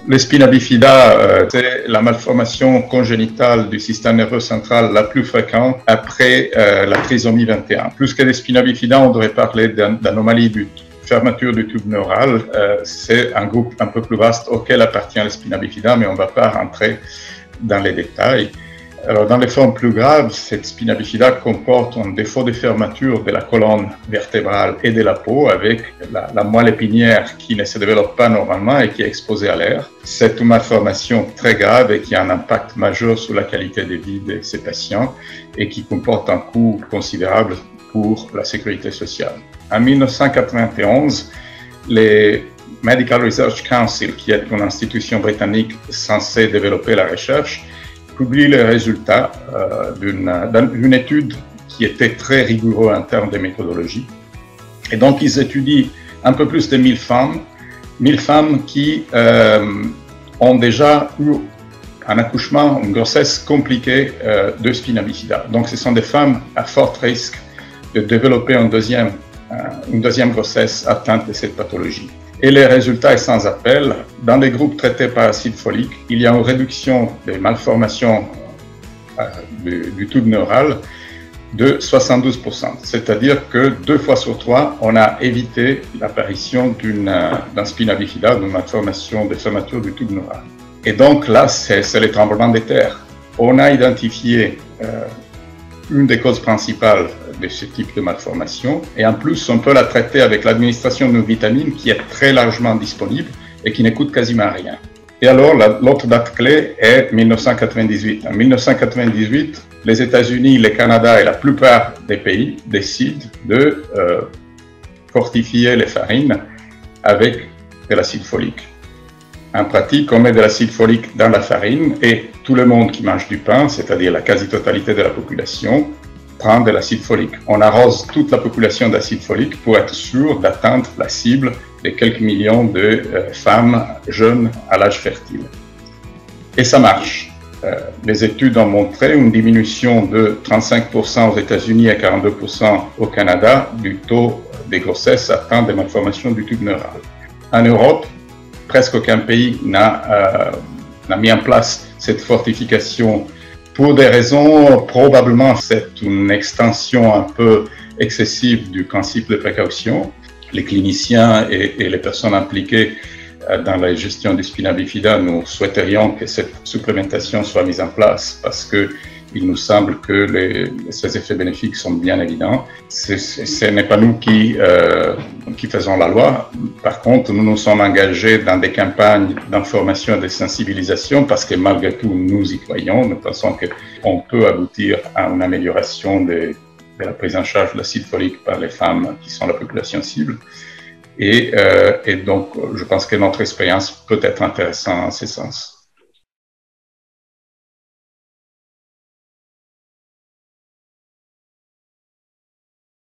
Le spina bifida, c'est la malformation congénitale du système nerveux central la plus fréquente après la trisomie 21. Plus que les spina bifida, on devrait parler d'anomalie du fermeture du tube neural. C'est un groupe un peu plus vaste auquel appartient le spina bifida, mais on ne va pas rentrer dans les détails. Alors, dans les formes plus graves, cette spina bifida comporte un défaut de fermeture de la colonne vertébrale et de la peau avec la moelle épinière qui ne se développe pas normalement et qui est exposée à l'air. C'est une malformation très grave et qui a un impact majeur sur la qualité de vie de ces patients et qui comporte un coût considérable pour la sécurité sociale. En 1991, les Medical Research Council, qui est une institution britannique censée développer la recherche, publie les résultats d'une étude qui était très rigoureuse en termes de méthodologie. Et donc, ils étudient un peu plus de 1000 femmes qui ont déjà eu un accouchement, une grossesse compliquée de spina bifida. Donc, ce sont des femmes à fort risque de développer une deuxième grossesse atteinte de cette pathologie. Et les résultats sont sans appel. Dans les groupes traités par acide folique, il y a une réduction des malformations du tube neural de 72%. C'est-à-dire que 2 fois sur 3, on a évité l'apparition d'un spina bifida, d'une malformation de fermeture du tube neural. Et donc là, c'est le tremblement de terre. On a identifié une des causes principales de ce type de malformation. Et en plus, on peut la traiter avec l'administration d'une vitamine qui est très largement disponible et qui ne coûte quasiment rien. Et alors, l'autre date clé est 1998. En 1998, les États-Unis, le Canada et la plupart des pays décident de fortifier les farines avec de l'acide folique. En pratique, on met de l'acide folique dans la farine et tout le monde qui mange du pain, c'est-à-dire la quasi-totalité de la population, prend de l'acide folique. On arrose toute la population d'acide folique pour être sûr d'atteindre la cible de quelques millions de femmes jeunes à l'âge fertile. Et ça marche. Les études ont montré une diminution de 35% aux États-Unis et 42% au Canada du taux des grossesses atteintes de malformations du tube neural. En Europe, presque aucun pays n'a mis en place cette fortification. Pour des raisons, probablement c'est une extension un peu excessive du principe de précaution. Les cliniciens et les personnes impliquées dans la gestion du spina bifida, nous souhaiterions que cette supplémentation soit mise en place parce qu'il nous semble que ces effets bénéfiques sont bien évidents. Ce n'est pas nous qui faisons la loi. Par contre, nous nous sommes engagés dans des campagnes d'information et de sensibilisation parce que malgré tout, nous y croyons. Nous pensons qu'on peut aboutir à une amélioration de la prise en charge de l'acide folique par les femmes qui sont la population cible. Et donc, je pense que notre expérience peut être intéressante en ce sens.